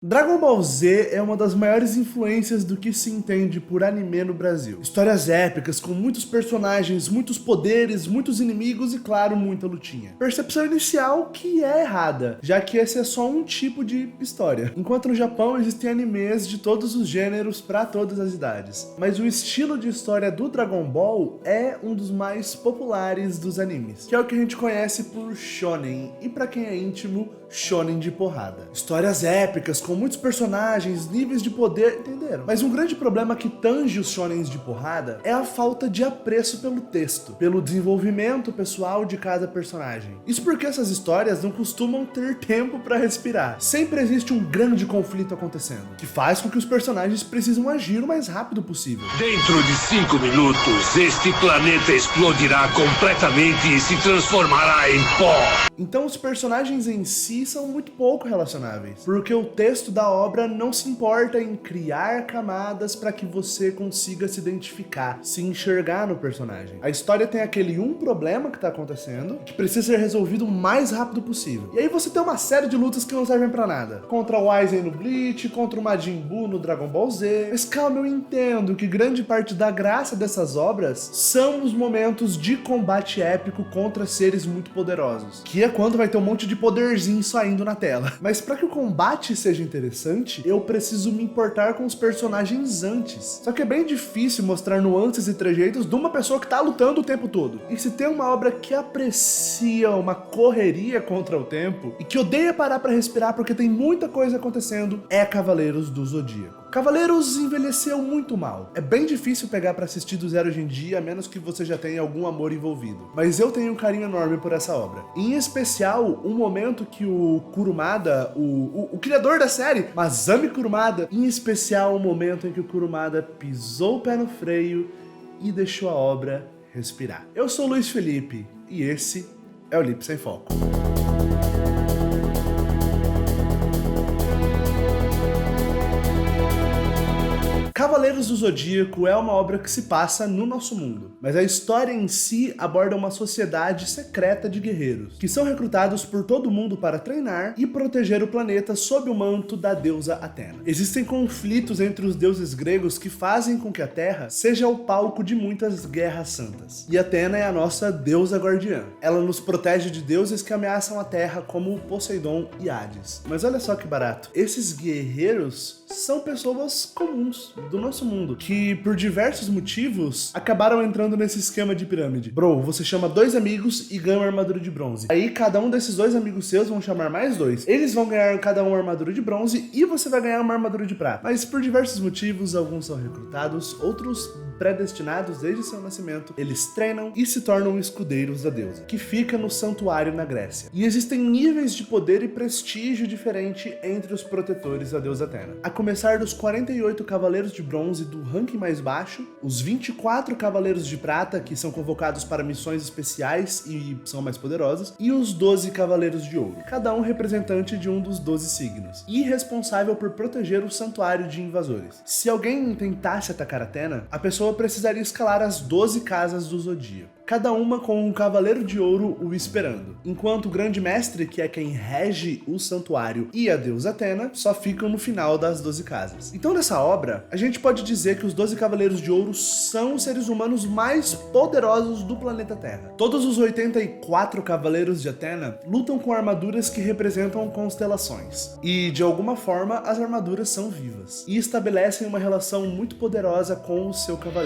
Dragon Ball Z é uma das maiores influências do que se entende por anime no Brasil. Histórias épicas com muitos personagens, muitos poderes, muitos inimigos e, claro, muita lutinha. Percepção inicial que é errada, já que esse é só um tipo de história. Enquanto no Japão existem animes de todos os gêneros para todas as idades. Mas o estilo de história do Dragon Ball é um dos mais populares dos animes, que é o que a gente conhece por shonen, e para quem é íntimo, shonen de porrada. Histórias épicas com muitos personagens, níveis de poder, entenderam? Mas um grande problema que tange os shonens de porrada é a falta de apreço pelo texto, pelo desenvolvimento pessoal de cada personagem. Isso porque essas histórias não costumam ter tempo para respirar. Sempre existe um grande conflito acontecendo, que faz com que os personagens precisam agir o mais rápido possível. Dentro de 5 minutos, este planeta explodirá completamente e se transformará em pó. Então os personagens em si são muito pouco relacionáveis, porque o texto da obra não se importa em criar camadas para que você consiga se identificar, se enxergar no personagem. A história tem aquele problema que tá acontecendo, que precisa ser resolvido o mais rápido possível. E aí você tem uma série de lutas que não servem pra nada. Contra o Aizen no Bleach, contra o Majin Buu no Dragon Ball Z. Mas calma, eu entendo que grande parte da graça dessas obras são os momentos de combate épico contra seres muito poderosos, que é quando vai ter um monte de poderzinho saindo na tela. Mas para que o combate seja interessante, eu preciso me importar com os personagens antes. Só que é bem difícil mostrar nuances e trejeitos de uma pessoa que tá lutando o tempo todo. E se tem uma obra que aprecia uma correria contra o tempo e que odeia parar para respirar porque tem muita coisa acontecendo, é Cavaleiros do Zodíaco. Cavaleiros envelheceu muito mal. É bem difícil pegar pra assistir do zero hoje em dia, a menos que você já tenha algum amor envolvido. Mas eu tenho um carinho enorme por essa obra. Em especial, um momento que o Kurumada, o criador da série, Masami Kurumada, em especial o momento em que o Kurumada pisou o pé no freio e deixou a obra respirar. Eu sou o Luiz Felipe e esse é o Lip Sem Foco. Cavaleiros do Zodíaco é uma obra que se passa no nosso mundo, mas a história em si aborda uma sociedade secreta de guerreiros, que são recrutados por todo mundo para treinar e proteger o planeta sob o manto da deusa Atena. Existem conflitos entre os deuses gregos que fazem com que a Terra seja o palco de muitas guerras santas. E Atena é a nossa deusa guardiã. Ela nos protege de deuses que ameaçam a Terra, como Poseidon e Hades. Mas olha só que barato, esses guerreiros são pessoas comuns do nosso mundo, que por diversos motivos acabaram entrando nesse esquema de pirâmide. Bro, você chama 2 amigos e ganha uma armadura de bronze. Aí cada um desses 2 amigos seus vão chamar mais 2. Eles vão ganhar cada um uma armadura de bronze e você vai ganhar uma armadura de prata. Mas por diversos motivos, alguns são recrutados, outros predestinados desde seu nascimento. Eles treinam e se tornam escudeiros da deusa, que fica no santuário na Grécia. E existem níveis de poder e prestígio diferente entre os protetores da deusa Atena. A começar dos 48 cavaleiros de bronze do ranking mais baixo, os 24 cavaleiros de prata, que são convocados para missões especiais e são mais poderosos, e os 12 cavaleiros de ouro, cada um representante de um dos 12 signos, e responsável por proteger o santuário de invasores. Se alguém tentasse atacar Atena, a pessoa precisaria escalar as 12 casas do Zodíaco, cada uma com um cavaleiro de ouro o esperando, enquanto o grande mestre, que é quem rege o santuário, e a deusa Atena só ficam no final das 12 casas. Então nessa obra, a gente pode dizer que os 12 cavaleiros de ouro são os seres humanos mais poderosos do planeta Terra. Todos os 84 cavaleiros de Atena lutam com armaduras que representam constelações, e de alguma forma as armaduras são vivas, e estabelecem uma relação muito poderosa com o seu cavaleiro.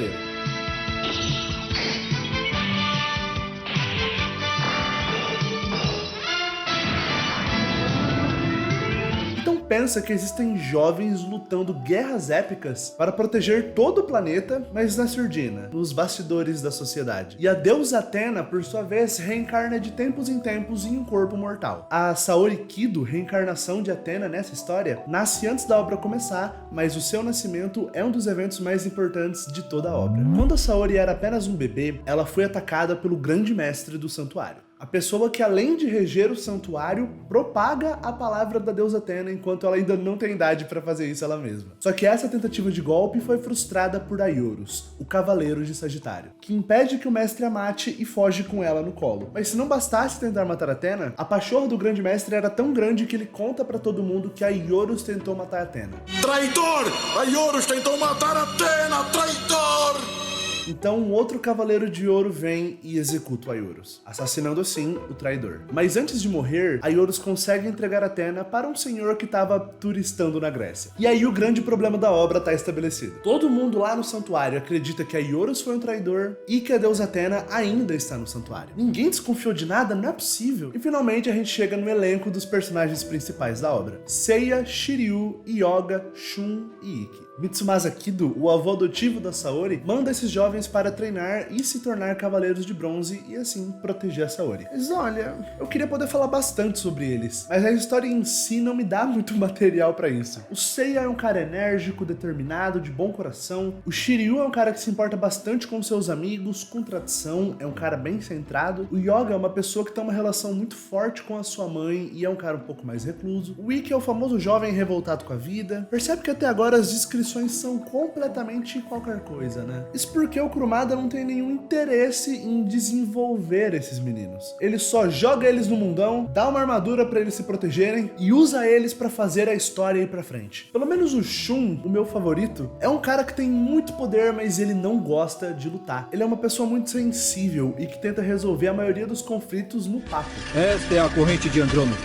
Pensa que existem jovens lutando guerras épicas para proteger todo o planeta, mas na surdina, nos bastidores da sociedade. E a deusa Atena, por sua vez, reencarna de tempos em tempos em um corpo mortal. A Saori Kido, reencarnação de Atena nessa história, nasce antes da obra começar, mas o seu nascimento é um dos eventos mais importantes de toda a obra. Quando a Saori era apenas um bebê, ela foi atacada pelo grande mestre do santuário. A pessoa que, além de reger o santuário, propaga a palavra da deusa Atena enquanto ela ainda não tem idade para fazer isso ela mesma. Só que essa tentativa de golpe foi frustrada por Aiorus, o Cavaleiro de Sagitário, que impede que o mestre a mate e foge com ela no colo. Mas se não bastasse tentar matar Atena, a pachorra do grande mestre era tão grande que ele conta para todo mundo que Aiorus tentou matar Atena. Traidor! Aiorus tentou matar Atena! Traidor! Então um outro Cavaleiro de Ouro vem e executa o Aiorus, assassinando assim o traidor. Mas antes de morrer, Aiorus consegue entregar Atena para um senhor que estava turistando na Grécia. E aí o grande problema da obra está estabelecido. Todo mundo lá no santuário acredita que Aiorus foi um traidor e que a deusa Atena ainda está no santuário. Ninguém desconfiou de nada, não é possível. E finalmente a gente chega no elenco dos personagens principais da obra: Seiya, Shiryu, Yoga, Shun e Ikki. Mitsumasa Kido, o avô adotivo da Saori, manda esses jovens para treinar e se tornar cavaleiros de bronze e assim proteger a Saori. Mas olha, eu queria poder falar bastante sobre eles, mas a história em si não me dá muito material para isso. O Seiya é um cara enérgico, determinado, de bom coração. O Shiryu é um cara que se importa bastante com seus amigos, com tradição, é um cara bem centrado. O Yoga é uma pessoa que tem uma relação muito forte com a sua mãe e é um cara um pouco mais recluso. O Ikki é o famoso jovem revoltado com a vida. Percebe que até agora as descrições são completamente qualquer coisa, né? Isso porque o Kurumada não tem nenhum interesse em desenvolver esses meninos. Ele só joga eles no mundão, dá uma armadura pra eles se protegerem e usa eles pra fazer a história ir pra frente. Pelo menos o Shun, o meu favorito, é um cara que tem muito poder, mas ele não gosta de lutar. Ele é uma pessoa muito sensível e que tenta resolver a maioria dos conflitos no papo. Esta é a corrente de Andrômeda.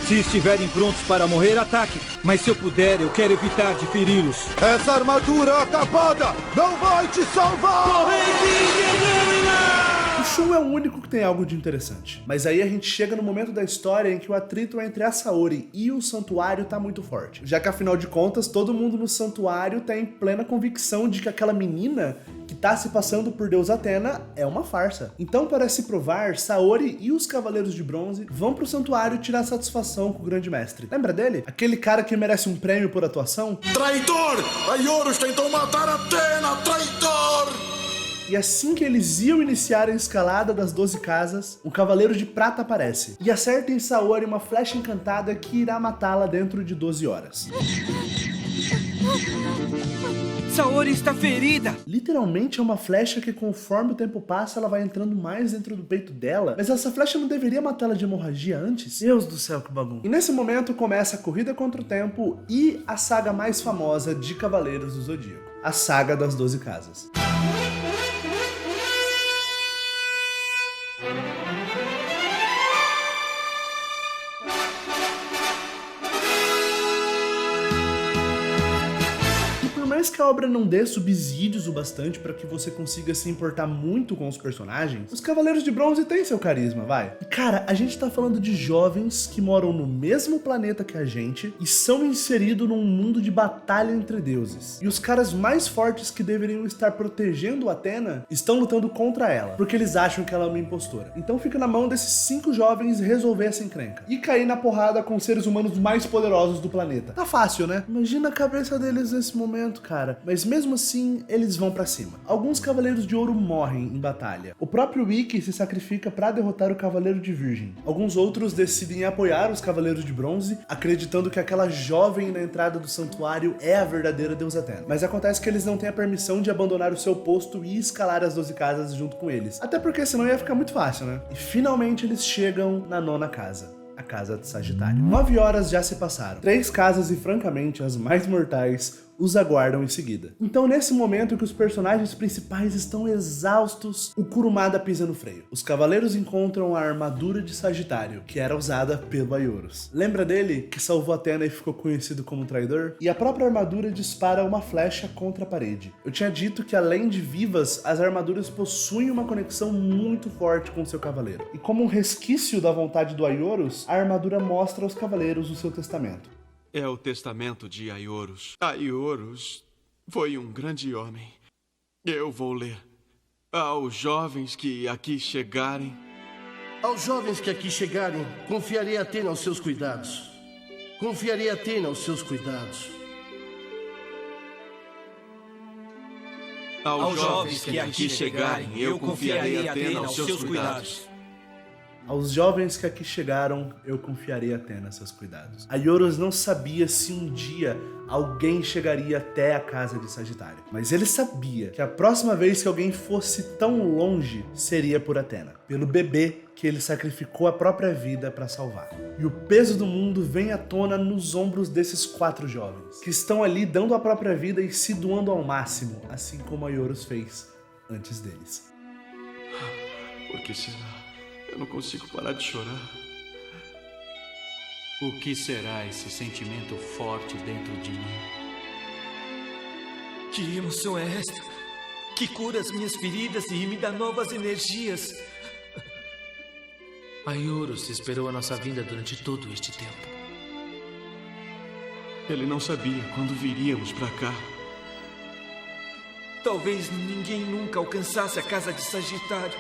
Se estiverem prontos para morrer, ataque. Mas se eu puder, eu quero evitar de feri-los. Essa armadura acabada não vai te salvar! O Shun é o único que tem algo de interessante. Mas aí a gente chega no momento da história em que o atrito entre a Saori e o santuário tá muito forte. Já que afinal de contas, todo mundo no santuário tem plena convicção de que aquela menina que tá se passando por deusa Atena é uma farsa. Então, para se provar, Saori e os Cavaleiros de Bronze vão pro santuário tirar satisfação com o grande mestre. Lembra dele? Aquele cara que merece um prêmio por atuação? Traidor! Aiorus tentou matar Atena! Traidor! E assim que eles iam iniciar a escalada das 12 casas, um Cavaleiro de Prata aparece e acerta em Saori uma flecha encantada que irá matá-la dentro de 12 horas. Saori está ferida! Literalmente é uma flecha que, conforme o tempo passa, ela vai entrando mais dentro do peito dela. Mas essa flecha não deveria matá-la de hemorragia antes? Deus do céu, que bagunça. E nesse momento começa a corrida contra o tempo e a saga mais famosa de Cavaleiros do Zodíaco: a Saga das 12 Casas. Por mais que a obra não dê subsídios o bastante para que você consiga se importar muito com os personagens, os Cavaleiros de Bronze têm seu carisma, vai. E cara, a gente tá falando de jovens que moram no mesmo planeta que a gente e são inseridos num mundo de batalha entre deuses. E os caras mais fortes que deveriam estar protegendo Atena estão lutando contra ela, porque eles acham que ela é uma impostora. Então fica na mão desses 5 jovens resolver essa encrenca e cair na porrada com os seres humanos mais poderosos do planeta. Tá fácil, né? Imagina a cabeça deles nesse momento, cara. Mas mesmo assim, eles vão pra cima. Alguns Cavaleiros de Ouro morrem em batalha. O próprio Ikki se sacrifica pra derrotar o Cavaleiro de Virgem. Alguns outros decidem apoiar os Cavaleiros de Bronze, acreditando que aquela jovem na entrada do santuário é a verdadeira deusa Atena. Mas acontece que eles não têm a permissão de abandonar o seu posto e escalar as 12 casas junto com eles. Até porque senão ia ficar muito fácil, né? E finalmente eles chegam na 9ª casa: a Casa de Sagitário. 9 horas já se passaram. 3 casas e, francamente, as mais mortais os aguardam em seguida. Então, nesse momento que os personagens principais estão exaustos, o Kurumada pisa no freio. Os cavaleiros encontram a armadura de Sagitário, que era usada pelo Aiorus. Lembra dele, que salvou Atena e ficou conhecido como traidor? E a própria armadura dispara uma flecha contra a parede. Eu tinha dito que, além de vivas, as armaduras possuem uma conexão muito forte com seu cavaleiro. E como um resquício da vontade do Aiorus, a armadura mostra aos cavaleiros o seu testamento. É o testamento de Aiorus. Aiorus foi um grande homem. Eu vou ler. Aos jovens que aqui chegarem... Aos jovens que aqui chegarem, confiarei Atena aos seus cuidados. Confiarei Atena aos seus cuidados. Aos jovens que aqui chegarem, eu confiarei Atena aos seus cuidados. Aos jovens que aqui chegaram, eu confiarei Athena seus cuidados. Aioros não sabia se um dia alguém chegaria até a casa de Sagitário, mas ele sabia que a próxima vez que alguém fosse tão longe seria por Athena, pelo bebê que ele sacrificou a própria vida para salvar. E o peso do mundo vem à tona nos ombros desses 4 jovens, que estão ali dando a própria vida e se doando ao máximo, assim como Aioros fez antes deles. Por que será? Eu não consigo parar de chorar. O que será esse sentimento forte dentro de mim? Que emoção é esta? Que cura as minhas feridas e me dá novas energias. Aioros esperou a nossa vinda durante todo este tempo. Ele não sabia quando viríamos pra cá. Talvez ninguém nunca alcançasse a casa de Sagitário.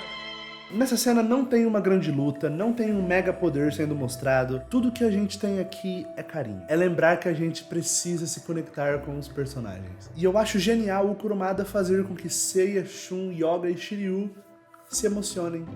Nessa cena não tem uma grande luta, não tem um mega poder sendo mostrado. Tudo que a gente tem aqui é carinho. É lembrar que a gente precisa se conectar com os personagens. E eu acho genial o Kurumada fazer com que Seiya, Shun, Yoga e Shiryu se emocionem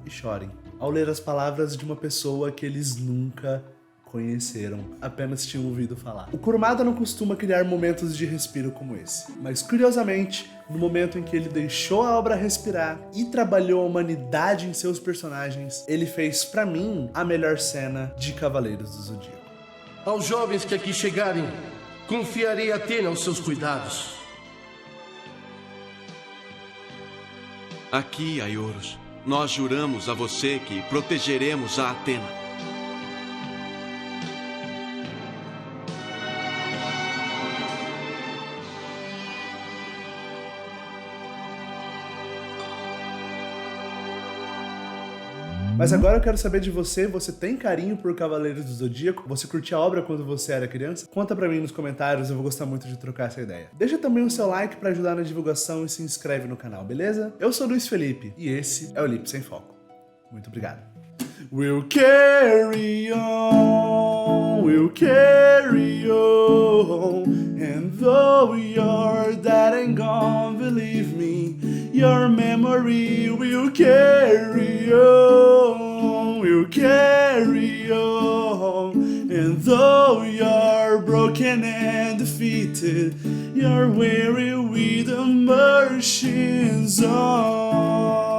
e chorem ao ler as palavras de uma pessoa que eles nunca conheceram, apenas tinham ouvido falar. O Kurumada não costuma criar momentos de respiro como esse, mas curiosamente, no momento em que ele deixou a obra respirar e trabalhou a humanidade em seus personagens, ele fez, pra mim, a melhor cena de Cavaleiros do Zodíaco. Aos jovens que aqui chegarem, confiarei Athena aos seus cuidados. Aqui, Aioros, nós juramos a você que protegeremos a Athena. Mas agora eu quero saber de você, você tem carinho por Cavaleiros do Zodíaco? Você curtia a obra quando você era criança? Conta pra mim nos comentários, eu vou gostar muito de trocar essa ideia. Deixa também o seu like pra ajudar na divulgação e se inscreve no canal, beleza? Eu sou Luiz Felipe e esse é o Lip Sem Foco. Muito obrigado. We'll carry on, we'll carry on, and though your dad ain't gone, believe me, your memory will carry on, will carry on, and though you're broken and defeated, you're weary with the marching on.